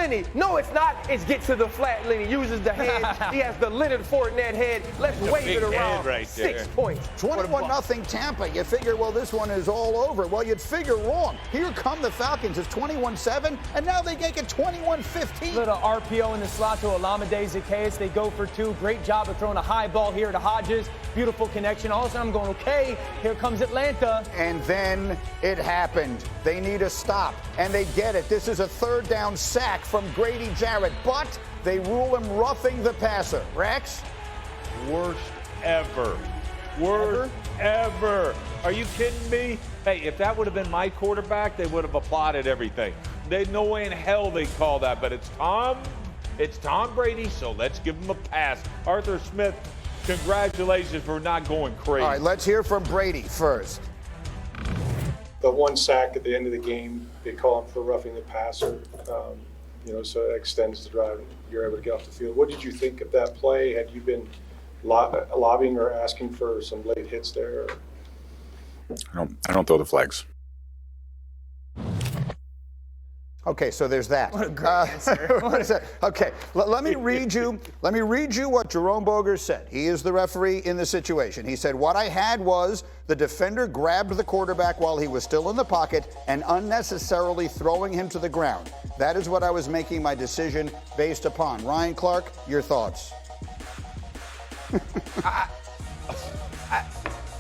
Lenny. No, it's not. It's get to the flat, Lenny. Uses the head. He has the Leonard Fournette head. Let's wave it around. Right 6 points. 21-0 Tampa. You figure, well, this one is all over. Well, you'd figure wrong. Here come the Falcons. It's 21-7, and now they make it 21-15. Little RPO in the slot to Olamide Zaccheaus. They go for 2. Great job of throwing a high ball here to Hodges. Beautiful connection. All of a sudden, I'm going, okay, here comes Atlanta. And then it happened. They need a stop, and they get it. This is a third down sack from Grady Jarrett, but they rule him roughing the passer. Rex? Worst ever. Worst ever. Are you kidding me? Hey, if that would have been my quarterback, they would have applauded everything. There's no way in hell they'd call that, but it's Tom Brady, so let's give him a pass. Arthur Smith, congratulations for not going crazy. All right, let's hear from Brady first. The one sack at the end of the game, they call him for roughing the passer, so it extends the drive and you're able to get off the field. What did you think of that play? Had you been lobbying or asking for some late hits there? I don't throw the flags. Okay, so there's that. What a great answer. What is that? Okay, let me read you what Jerome Boger said. He is the referee in the situation. He said, what I had was the defender grabbed the quarterback while he was still in the pocket and unnecessarily throwing him to the ground. That is what I was making my decision based upon. Ryan Clark, your thoughts?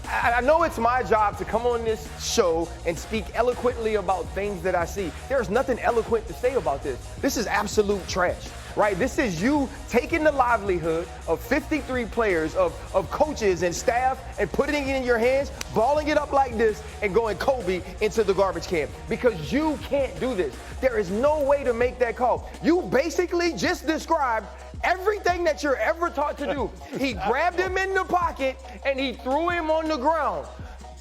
I know it's my job to come on this show and speak eloquently about things that I see. There's nothing eloquent to say about this. This is absolute trash, right? This is you taking the livelihood of 53 players, of coaches and staff, and putting it in your hands, balling it up like this, and going Kobe into the garbage can. Because you can't do this. There is no way to make that call. You basically just described everything that you're ever taught to do. He grabbed him in the pocket and he threw him on the ground.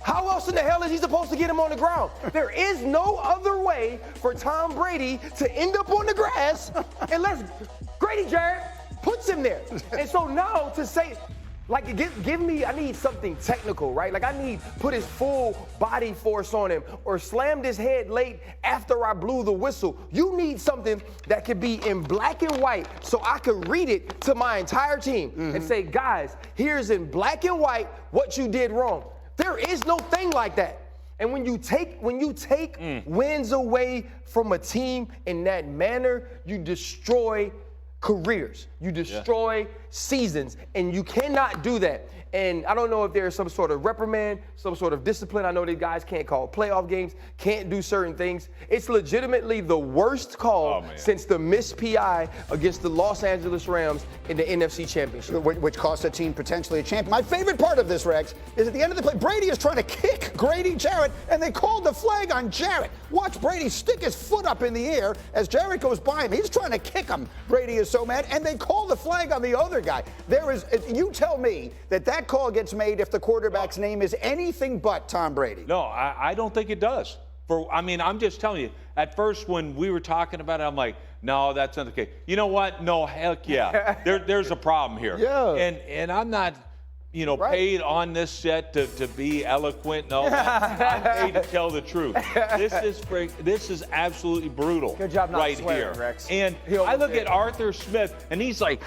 How else in the hell is he supposed to get him on the ground? There is no other way for Tom Brady to end up on the grass unless Grady Jarrett puts him there. And so now to say, like, give me, I need something technical, right? Like, I need put his full body force on him or slammed his head late after I blew the whistle. You need something that could be in black and white so I could read it to my entire team and say, guys, here's in black and white what you did wrong. There is no thing like that. And when you take wins away from a team in that manner, you destroy careers. You destroy seasons, and you cannot do that. And I don't know if there's some sort of reprimand, some sort of discipline. I know that guys can't call playoff games, can't do certain things. It's legitimately the worst call since the missed PI against the Los Angeles Rams in the NFC Championship. Which cost a team potentially a champion. My favorite part of this, Rex, is at the end of the play, Brady is trying to kick Grady Jarrett, and they called the flag on Jarrett. Watch Brady stick his foot up in the air as Jarrett goes by him. He's trying to kick him. Brady is so mad, and they call the flag on the other guy. You tell me that call gets made if the quarterback's name is anything but Tom Brady. No, I don't think it does. I'm just telling you, at first when we were talking about it, I'm like, no, that's not the case. You know what? No, heck yeah. There's a problem here. Yeah. And I'm not, paid on this set to be eloquent. No, I'm paid to tell the truth. This is absolutely brutal. Good job not right swearing, here. Rex. And I look at Arthur Smith, and he's like,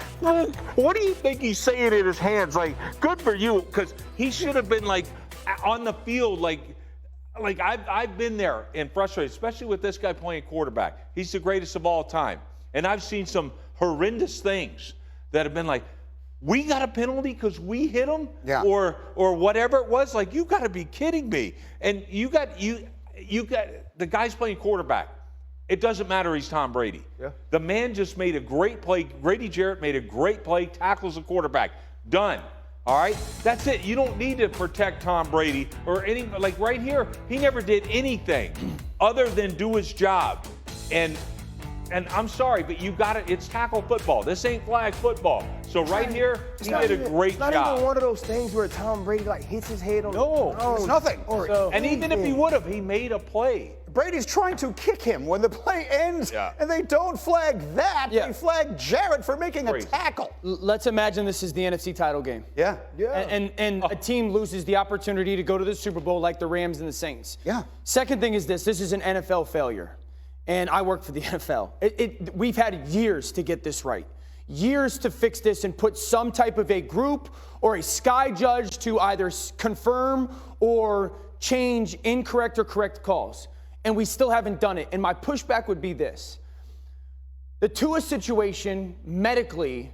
what do you think he's saying in his hands? Like, good for you, because he should have been like on the field, like I've been there and frustrated, especially with this guy playing quarterback. He's the greatest of all time. And I've seen some horrendous things that have been like, we got a penalty because we hit him, or whatever it was. Like, you got to be kidding me. And you got the guy's playing quarterback. It doesn't matter. He's Tom Brady. Yeah. The man just made a great play. Grady Jarrett made a great play. Tackles the quarterback. Done. All right, that's it. You don't need to protect Tom Brady or any, like right here. He never did anything other than do his job. And I'm sorry, but you got it. It's tackle football. This ain't flag football. So right here, he did a great job. It's not even one of those things where Tom Brady hits his head on the ground. It's nothing. And even if he would have, he made a play. Brady's trying to kick him when the play ends, and they don't flag that. They flag Jarrett for making a tackle. Let's imagine this is the NFC title game. Yeah. And a team loses the opportunity to go to the Super Bowl like the Rams and the Saints. Yeah. Second thing is this is an NFL failure. and I work for the NFL. We've had years to get this right. Years to fix this and put some type of a group or a sky judge to either confirm or change incorrect or correct calls. And we still haven't done it. And my pushback would be this. The Tua situation medically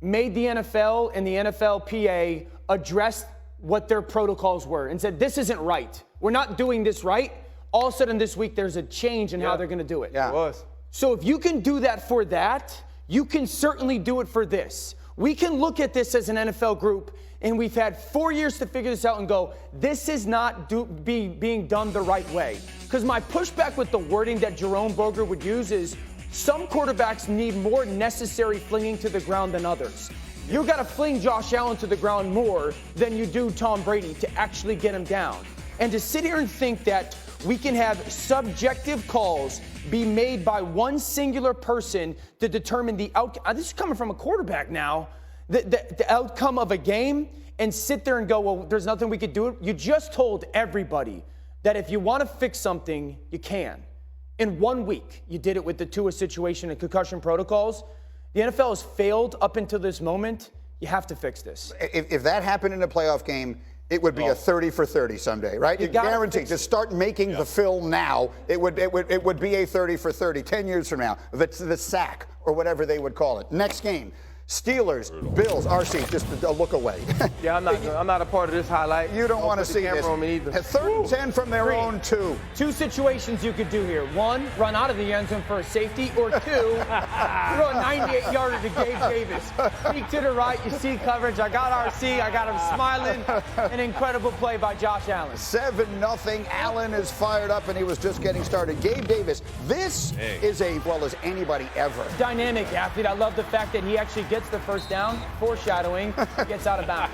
made the NFL and the NFLPA address what their protocols were and said, this isn't right. We're not doing this right. All of a sudden this week, there's a change in how they're going to do it. Yeah. It was. So if you can do that for that, you can certainly do it for this. We can look at this as an NFL group, and we've had 4 years to figure this out and go, this is not being done the right way. Because my pushback with the wording that Jerome Boger would use is some quarterbacks need more necessary flinging to the ground than others. You got to fling Josh Allen to the ground more than you do Tom Brady to actually get him down. And to sit here and think that we can have subjective calls be made by one singular person to determine the outcome. This is coming from a quarterback now. The outcome of a game, and sit there and go, well, there's nothing we could do. You just told everybody that if you want to fix something, you can. In 1 week, you did it with the Tua situation and concussion protocols. The NFL has failed up until this moment. You have to fix this. If that happened in a playoff game, it would be a 30 for 30 someday, right? You guarantee. Just start making the film now. It would be a 30 for 30 10 years from now. The sack or whatever they would call it. Next game. Steelers, Bills, RC, just a look away. Yeah, I'm not a part of this highlight. You don't want to see this. Third and 10 from their own 2. Two situations you could do here. One, run out of the end zone for a safety, or two, throw a 98-yarder to Gabe Davis. Peek to the right, you see coverage. I got RC, I got him smiling. An incredible play by Josh Allen. 7-0. Allen is fired up, and he was just getting started. Gabe Davis, this is well as anybody ever. Dynamic athlete. I love the fact that he actually gets the first down, foreshadowing, gets out of bounds.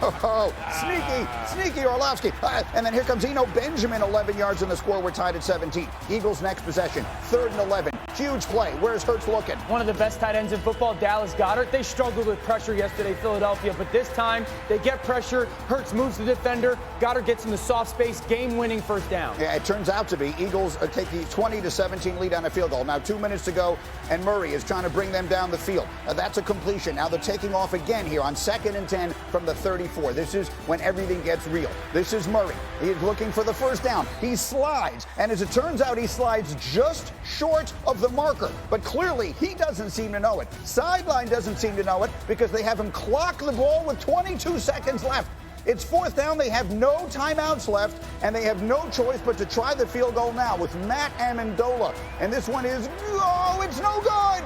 Sneaky Orlovsky. And then here comes Eno Benjamin, 11 yards in the score. We're tied at 17. Eagles next possession, 3rd and 11. Huge play. Where's Hurts looking? One of the best tight ends in football, Dallas Goedert. They struggled with pressure yesterday, Philadelphia, but this time they get pressure. Hurts moves the defender. Goedert gets in the soft space, game-winning first down. Yeah, it turns out to be. Eagles take the 20-17 lead on a field goal. Now 2 minutes to go, and Murray is trying to bring them down the field. That's a completion. Now they're taking off again here on 2nd and 10 from the 34. This is when everything gets real. This is Murray. He is looking for the first down. He slides, and as it turns out, he slides just short of the marker. But clearly, he doesn't seem to know it. Sideline doesn't seem to know it because they have him clock the ball with 22 seconds left. It's 4th down. They have no timeouts left, and they have no choice but to try the field goal now with Matt Amendola. And this one is, it's no good.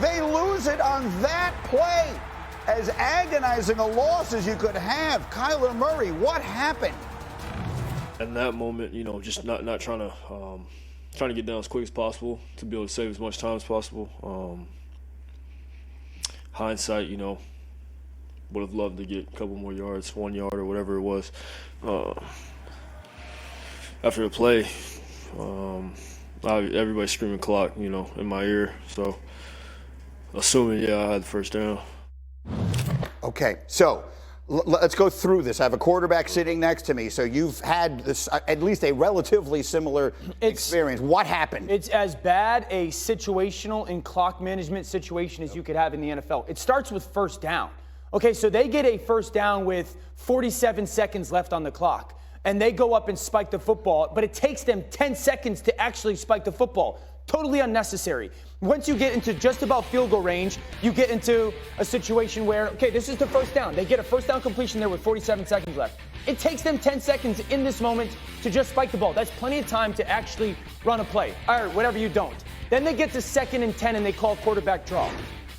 They lose it on that play. As agonizing a loss as you could have. Kyler Murray, what happened? In that moment, just not trying to get down as quick as possible to be able to save as much time as possible. Hindsight, would have loved to get a couple more yards, 1 yard or whatever it was. After the play, everybody screaming clock, in my ear. So, assuming, I had the first down. Okay, so let's go through this. I have a quarterback sitting next to me, so you've had this at least a relatively similar experience. What happened? It's as bad a situational and clock management situation as you could have in the NFL. It starts with first down. Okay, so they get a first down with 47 seconds left on the clock, and they go up and spike the football, but it takes them 10 seconds to actually spike the football. Totally unnecessary. Once you get into just about field goal range, you get into a situation where, okay, this is the first down. They get a first down completion there with 47 seconds left. It takes them 10 seconds in this moment to just spike the ball. That's plenty of time to actually run a play, or whatever you don't. Then they get to 2nd and 10 and they call quarterback draw.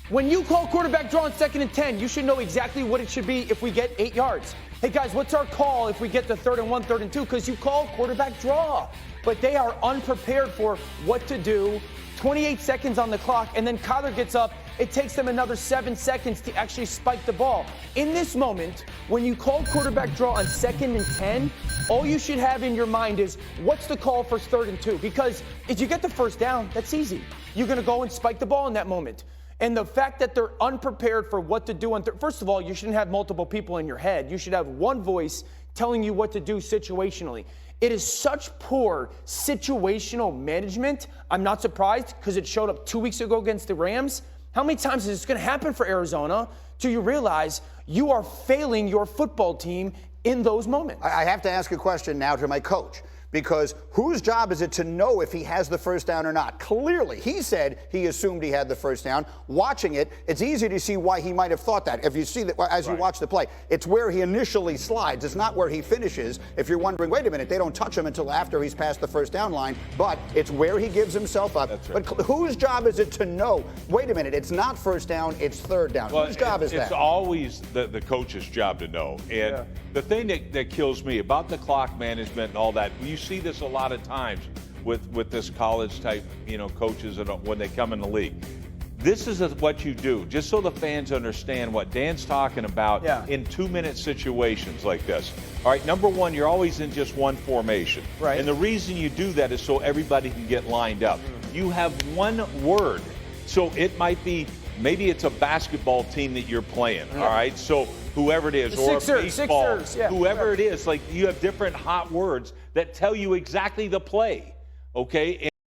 When you call quarterback draw on 2nd and 10, you should know exactly what it should be if we get 8 yards. Hey guys, what's our call if we get to 3rd and 1, 3rd and 2? Because you call quarterback draw. But they are unprepared for what to do. 28 seconds on the clock, and then Kyler gets up. It takes them another 7 seconds to actually spike the ball. In this moment, when you call quarterback draw on 2nd and 10, all you should have in your mind is, what's the call for 3rd and 2? Because if you get the first down, that's easy. You're going to go and spike the ball in that moment. And the fact that they're unprepared for what to do on first of all, you shouldn't have multiple people in your head. You should have one voice telling you what to do situationally. It is such poor situational management. I'm not surprised because it showed up 2 weeks ago against the Rams. How many times is this going to happen for Arizona till you realize you are failing your football team in those moments? I have to ask a question now to my coach, because whose job is it to know if he has the first down or not? Clearly, he said he assumed he had the first down. Watching it, it's easy to see why he might have thought that. If you see that as you watch the play, it's where he initially slides. It's not where he finishes. If you're wondering, wait a minute, they don't touch him until after he's past the first down line, but it's where he gives himself up. That's right. But whose job is it to know, wait a minute, it's not first down, it's third down? Well, Whose job is that? It's always the coach's job to know. And the thing that kills me about the clock management and all that, you see this a lot of times with this college type, coaches when they come in the league. This is what you do, just so the fans understand what Dan's talking about in 2-minute situations like this. All right, number one, you're always in just one formation. Right. And the reason you do that is so everybody can get lined up. You have one word. So it might be, maybe it's a basketball team that you're playing, all right? So whoever it is, or baseball, whoever it is, like you have different hot words that tell you exactly the play, okay?